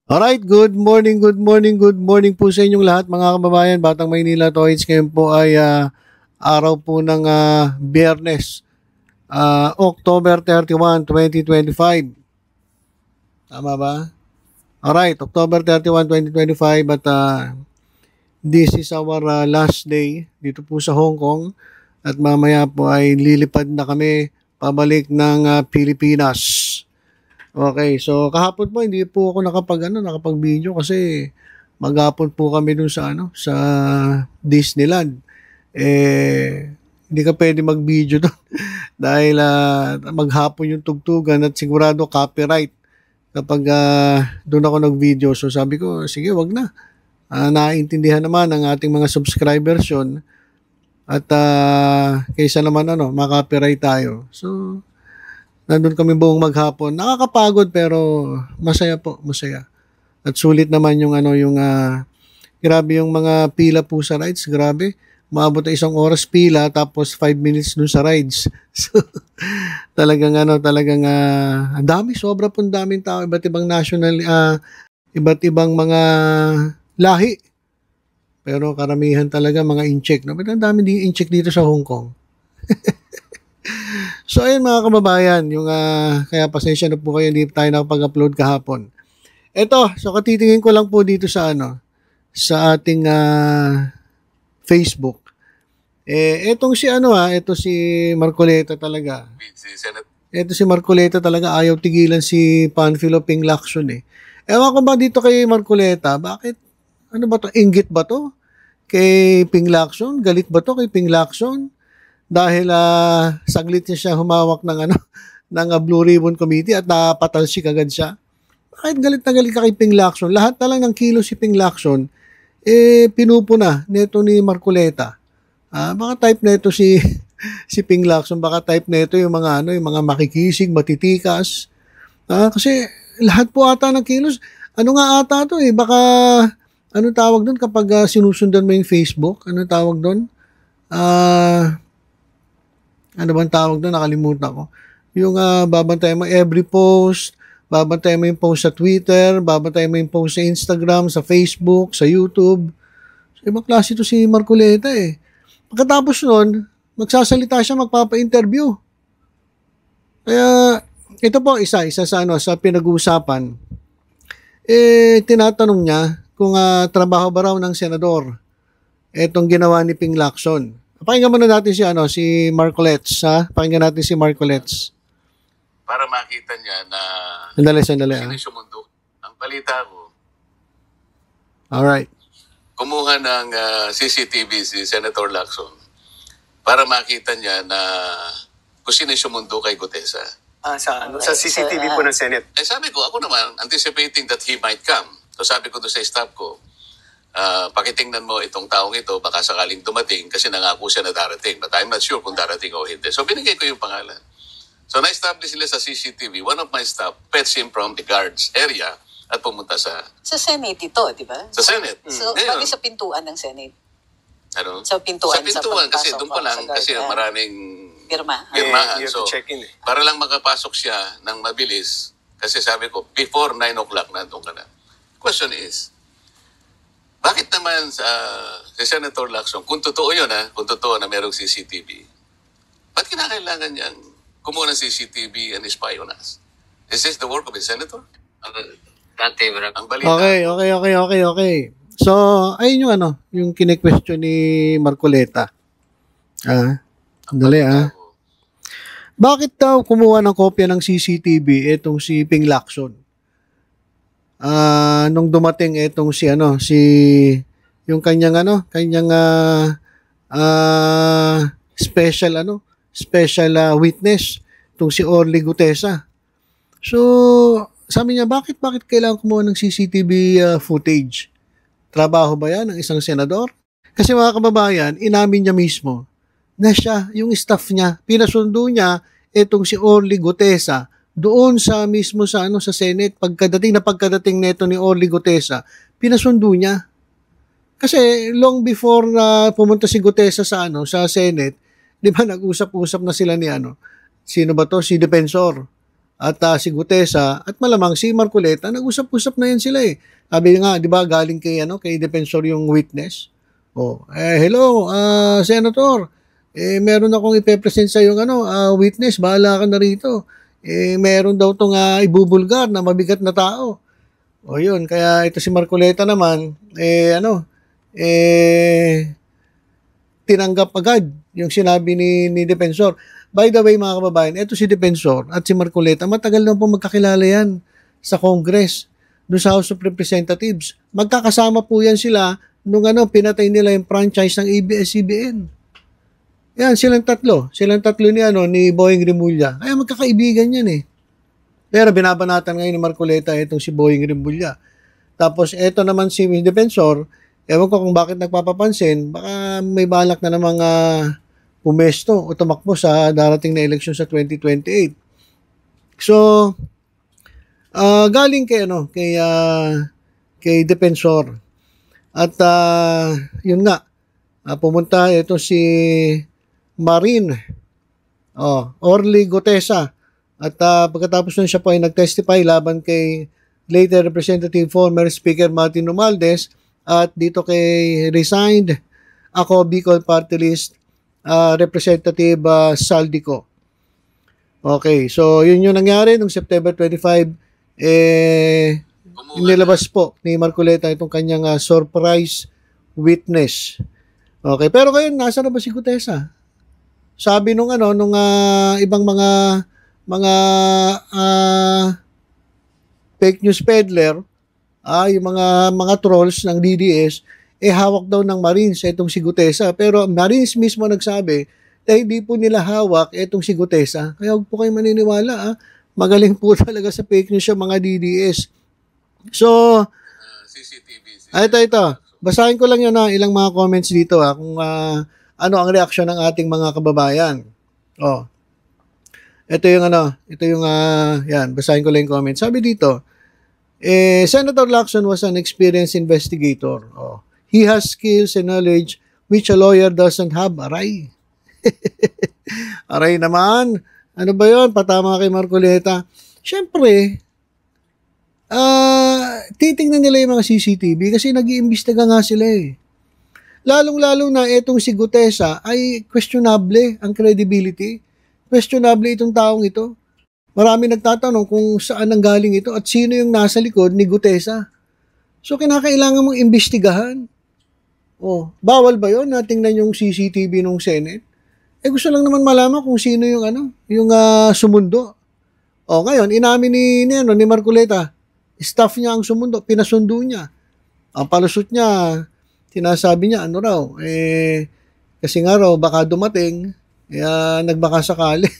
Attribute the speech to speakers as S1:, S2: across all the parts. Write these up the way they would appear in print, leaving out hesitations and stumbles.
S1: Alright, good morning po sa inyong lahat mga kababayan. Batang Maynila Toys, ngayon po ay araw po ng Biyernes, October 31, 2025. Tama ba? Alright, October 31, 2025 at this is our last day dito po sa Hong Kong at mamaya po ay lilipad na kami pabalik ng Pilipinas. Okay, so kahapon po hindi po ako nakapag-video kasi maghapon po kami dun sa sa Disneyland. Hindi ka pwede mag-video doon dahil maghapon yung tugtugan at sigurado copyright kapag doon ako nag-video. So sabi ko, sige, wag na. Naiintindihan naman ng ating mga subscribers yun at kaysa naman ma-copyright tayo. So nandun kami buong maghapon. Nakakapagod pero masaya po, masaya. At sulit naman yung grabe yung mga pila po sa rides, grabe. Maabot na 1 oras pila tapos 5 minutes dun sa rides. So talagang ang dami, sobra pong daming tao, iba't ibang iba't ibang mga lahi. Pero karamihan talaga mga incheck, no? Pero ang dami din incheck dito sa Hong Kong. So ayun mga kababayan, kaya pasensya na po kayo, hindi tayo nakapag-upload kahapon. Eto, so katitingin ko lang po dito sa sa ating Facebook. Etong ito si Marcoleta talaga. Ito si Marcoleta talaga, ayaw tigilan si Panfilo Ping Lacson eh. Ewan ko ba dito kay Marcoleta, bakit? Ano ba to? Inggit ba to? Kay Ping Lacson? Galit ba to kay Ping Lacson? Dahil saglit niya siya humawak ng ng Blue Ribbon Committee at napatalsik agad siya. Bakit galit na galit ka kay Ping Lacson? Lahat na lang ng kilo si Ping Lacson pinupuna neto ni Marcoleta. Baka type neto si si Ping Lacson, baka type neto yung mga yung mga makikisig, matitikas. Kasi lahat po ata ng kilos, nga ata to baka tawag doon kapag sinusundan mo yung Facebook? Ano tawag doon? Ano bang tawag doon? Nakalimutan ko. Yung babantayan mo every post, babantayan mo yung post sa Twitter, babantayan mo yung post sa Instagram, sa Facebook, sa YouTube. So, ibang klase ito si Marcoleta eh. Pagkatapos nun, magsasalita siya, magpapa-interview. Kaya, ito po, isa sa pinag-uusapan. Tinatanong niya kung trabaho ba raw ng senador itong ginawa ni Ping Lacson. Pakinggan muna natin si Marcolets, ha? Pakinggan natin si Marcolets.
S2: Para makita niya na
S1: sandali.
S2: Sinisumundo. Ang balita ko,
S1: alright,
S2: kumuha ng CCTV si Senator Lacson para makita niya na kung sino sumundo kay Gutesa.
S3: Sa CCTV po ng Senate.
S2: Sabi ko, ako naman, anticipating that he might come. So sabi ko doon sa staff ko, pakitingnan mo itong taong ito, baka sakaling dumating kasi nangako siya na darating. But I'm not sure kung darating o hindi. So binigay ko yung pangalan. So na-establish sila sa CCTV. One of my staff fetched him from the guards area at pumunta sa
S4: Senate ito, di ba?
S2: Sa Senate.
S4: So, bali sa pintuan ng Senate.
S2: Ano?
S4: Sa pintuan
S2: kasi doon pa lang kasi maraming
S4: pirmahan.
S2: So,
S3: check in
S2: para lang makapasok siya ng mabilis, kasi sabi ko, before 9 o'clock nandun ka na. Question is, bakit naman si Senator Lacson, kung totoo yun kung totoo na merong CCTV, ba't kinakailangan niyang kumuha ng CCTV and spy on us? Is this the work of a senator? Ang balita.
S1: Okay. So, ayun yung kine-question ni Marcoleta. Dali Bakit daw kumuha ng kopya ng CCTV itong si Ping Lacson? Nung dumating itong yung kanyang special witness, itong si Orly Gutesa. So, sabi niya, bakit kailangan kumuha ng CCTV footage? Trabaho ba yan ng isang senador? Kasi mga kababayan, inamin niya mismo na siya, yung staff niya, pinasundo niya itong si Orly Gutesa doon sa Senate. Pagkadating neto ni Orly Gutesa, pinasundo niya. Kasi long before na pumunta si Gutesa sa Senate, di ba nag-usap-usap na sila ni sino ba to? Si Defensor. at si Gutesa at malamang si Marcoleta, nag-usap-usap na yan sila eh. Sabi nga, di ba, galing kay, kay defensor yung witness. Hello, Senator, meron akong ipepresent sa yung witness, bahala ka na rito. Meron daw tong ibubulgar na mabigat na tao. Yun, kaya ito si Marcoleta naman, tinanggap agad yung sinabi ni Defensor. By the way, mga kababayan, ito si Defensor at si Marcoleta, matagal na po magkakilala yan sa Congress, doon sa House of Representatives. Magkakasama po yan sila nung pinatay nila yung franchise ng ABS-CBN. Yan, silang tatlo ni Boying Rimulya. Kaya magkakaibigan yan eh. Pero binabanatan ngayon ni Marcoleta itong si Boying Rimulya. Tapos eto naman si Defensor, ewan ko kung bakit nagpapapansin, baka may balak na namang pumesto o tumakbo sa darating na eleksyon sa 2028. So, galing kay Defensor. At yun nga, pumunta ito si Marine Orly Gutesa. At pagkatapos nun siya po ay nag-testify laban kay later Representative former Speaker Martin Romualdez at dito kay resigned ako Bicol Party List Representative Saldico. Okay, so yun yung nangyari nung September 25, nilabas po ni Marcoleta itong kanyang surprise witness. Okay, pero ngayon nasa na ba si Gutesa? Sabi nung ibang mga fake news peddler, yung mga trolls ng DDS, hawak daw ng Marines itong si Gutesa. Pero Marines mismo nagsabi na hindi po nila hawak itong si Gutesa. Kaya huwag po kayo maniniwala. Magaling po talaga sa fake news yung mga DDS. So,
S2: CCTV.
S1: ito. Basahin ko lang yun ilang mga comments dito kung ano ang reaksyon ng ating mga kababayan. Ito yung yan, basahin ko lang yung comment. Sabi dito, Senator Lacson was an experienced investigator. He has skills and knowledge which a lawyer doesn't have. Aray. Aray naman. Ano ba yun? Patama kay Marcoleta. Siyempre, titingnan nila yung mga CCTV kasi nag-iimbestiga nga sila eh. Lalong-lalo na itong si Gutesa ay questionable ang credibility. Questionable itong taong ito. Marami nagtatanong kung saan nanggaling ito at sino yung nasa likod ni Gutesa. So, kinakailangan mong imbestigahan. Bawal ba yun? Natingnan yung CCTV ng Senate. Gusto lang naman malaman kung sino yung sumundo. Ngayon, inamin ni Marcoleta, staff niya ang sumundo, pinasundo niya. Ang palusot niya, sinasabi niya, kasi nga raw, baka dumating, nagbaka sakali.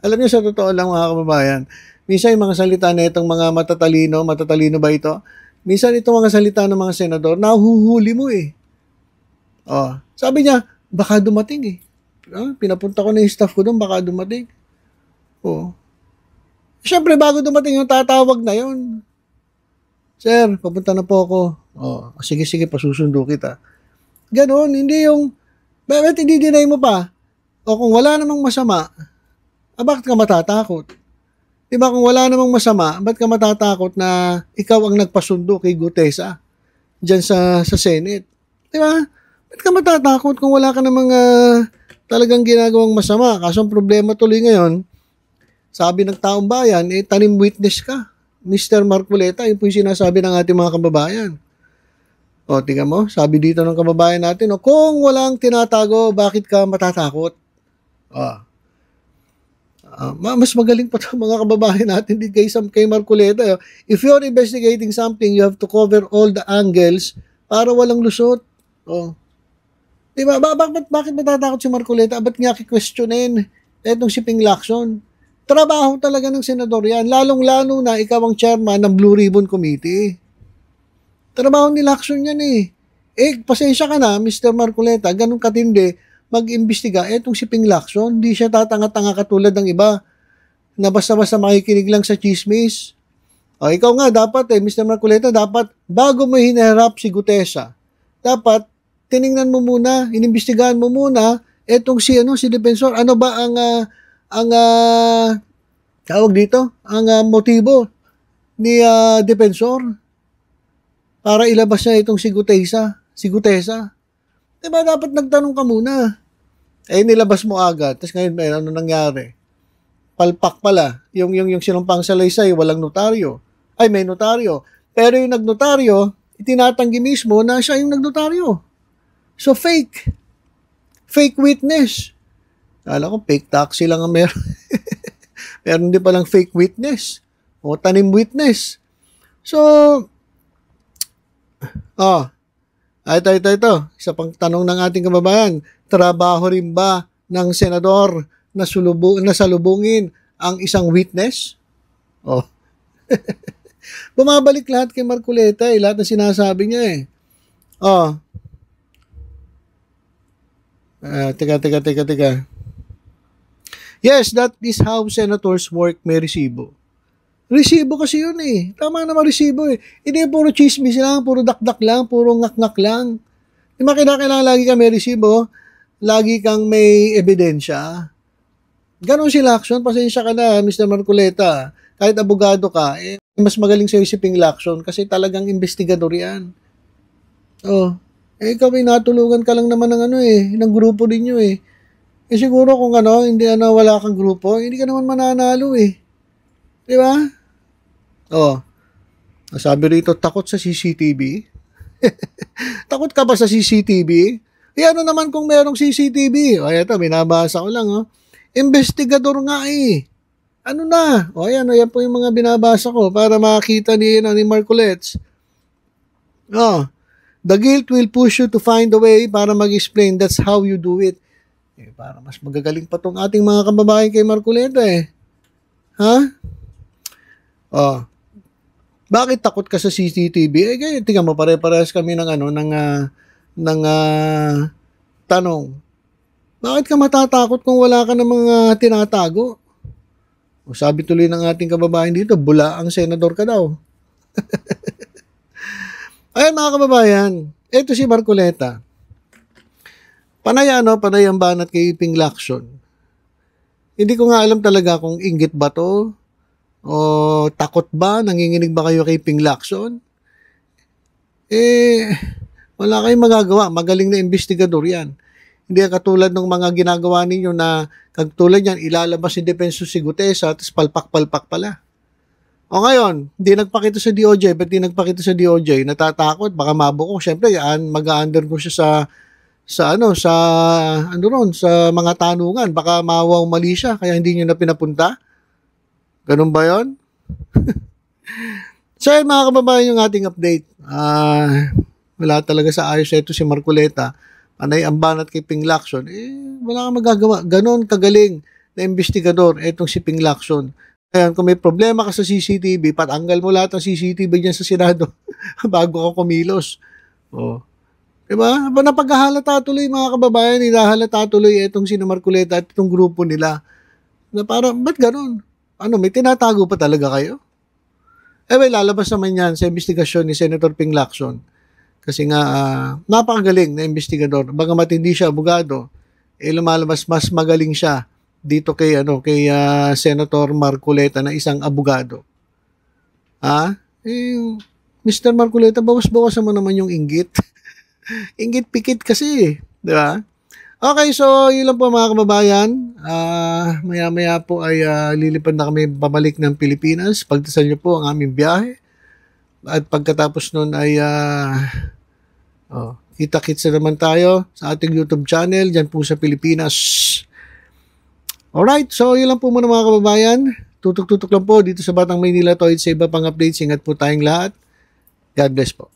S1: Alam niyo, sa totoo lang mga kababayan, minsan yung mga salita na itong mga matatalino ba ito? Minsan itong mga salita ng mga senador, nahuhuli mo eh. Sabi niya, baka dumating eh. Pinapunta ko na yung staff ko doon, baka dumating. Siyempre, bago dumating yung tatawag na yun. Sir, papunta na po ako. Sige, pasusundo kita. Ganon, hindi yung, bakit hindi dinay mo pa? Kung wala namang masama, bakit ka matatakot? Diba, kung wala namang masama, bakit ka matatakot na ikaw ang nagpasundo kay Gutesa dyan sa Senate? Diba? Bakit ka matatakot kung wala ka namang talagang ginagawang masama? Kaso ang problema tuloy ngayon, sabi ng taong bayan, tanim witness ka. Mr. Marcoleta, yun po yung sinasabi ng ating mga kababayan. Tingnan mo, sabi dito ng kababayan natin, kung walang tinatago, bakit ka matatakot? Mas magaling pa ito mga kababayan natin din kay Marcoleta. If you're investigating something, you have to cover all the angles para walang lusot. Diba? Bakit matatakot si Marcoleta? Ba't nga ki-questionin etong si Ping Lacson? Trabaho talaga ng senador yan. Lalong-lalo na ikaw ang chairman ng Blue Ribbon Committee. Trabaho ni Lacson yan eh. Pasensya ka na, Mr. Marcoleta, ganun katindi, mag-imbestiga. Etong si Ping Lacson, di siya tatanga-tanga katulad ng iba na basta-basta makikinig lang sa chismis. Ikaw nga, dapat Mr. Marcoleta, dapat bago mo hinaharap si Gutesa, dapat tiningnan mo muna, inimbestigahan mo muna etong si Defensor. Ano ba ang tawag dito, ang motibo ni Defensor para ilabas niya itong si Gutesa. Diba dapat nagtanong ka muna? Nilabas mo agad. Tapos ngayon, ano nangyari? Palpak pala. Yung sinumpang salaysay, walang notaryo. Ay, may notaryo. Pero yung nagnotaryo, itinatanggi mismo na siya yung nagnotaryo. So, fake. Fake witness. Kala ko, fake taxi lang ang meron. Meron din palang fake witness. O tanim witness. So, ito. Isa pang tanong ng ating kababayan. Trabaho rin ba ng senador na salubungin ang isang witness? Bumabalik lahat kay Marcoleta lahat ng sinasabi niya Teka. Yes, that is how senators work, may resibo. Resibo kasi yun Tama naman resibo Hindi puro chismis lang, puro dakdak lang, puro ngak-ngak lang. Di ba kailangan lagi kang may resibo, lagi kang may ebidensya. Ganon si Lacson, pasensya ka na, Mr. Marcoleta. Kahit abogado ka, mas magaling sa'yo si Ping Lacson kasi talagang investigador yan. Ikaw natulungan ka lang naman ng grupo ninyo siguro kung hindi wala kang grupo, hindi ka naman mananalo Di ba? Sabi rito, takot sa CCTV? Takot ka ba sa CCTV? Ano naman kung merong CCTV? Ito, binabasa ko lang, investigador nga Ano na? Ayan po yung mga binabasa ko para makita ni Marcoleta. The guilt will push you to find a way para mag-explain. That's how you do it. Para mas magagaling pa tong ating mga kababayan kay Marcoleta Bakit takot ka sa CCTV? Tingnan mo, pare-parehas kami ng tanong. Bakit ka matatakot kung wala ka ng mga tinatago? Sabi tuloy ng ating kababayan dito, bula ang senador ka daw. Ayan mga kababayan, ito si Marcoleta. Panay ang banat kay Ping Lacson. Hindi ko nga alam talaga kung inggit ba to o takot ba, nanginginig ba kayo kay Ping Lacson? Wala kayong magagawa, magaling na investigador yan. Hindi katulad ng mga ginagawa ninyo na katulad yan, ilalabas si Defensor si Gutesa tapos palpak-palpak pala. O ngayon, hindi nagpakita sa DOJ, ba't di nagpakita sa DOJ? Natatakot, baka mabuko. Siyempre, mag-under ko siya sa mga tanungan. Baka mawaw mali siya, kaya hindi niyo na pinapunta. Ganun ba yun? So, mga kababayan, yung ating update. Wala talaga sa ayos ito si Marcoleta. Panay ang banat kay Ping Lacson, wala kang magagawa. Ganon kagaling na investigador etong si Ping Lacson. Kaya kung may problema ka sa CCTV, patanggal mo lahat ng CCTV dyan sa Senado bago ka kumilos. Diba? Napaghahalata tuloy mga kababayan, hinahalata tuloy etong si Marcoleta at itong grupo nila. Na parang, ba't ganon? May tinatago pa talaga kayo? May lalabas naman yan sa investigasyon ni Senator Ping Lacson. Kasi nga, napakagaling na investigador. Bagamat hindi siya abogado, lumalabas mas magaling siya dito kay Senator Marcoleta na isang abogado. Mr. Marcoleta, bawas-bawasan mo naman yung inggit. Inggit pikit kasi, di ba? Okay, so yun lang po mga kababayan. Maya-maya po ay lilipad na kami pabalik ng Pilipinas. Pagdasal niyo po ang aming biyahe. At pagkatapos nun ay kita-kits na naman tayo sa ating YouTube channel dyan po sa Pilipinas. Alright, so yun lang po muna mga kababayan. Tutok-tutok lang po dito sa Batang Maynila Toid sa iba pang updates. Ingat po tayong lahat. God bless po.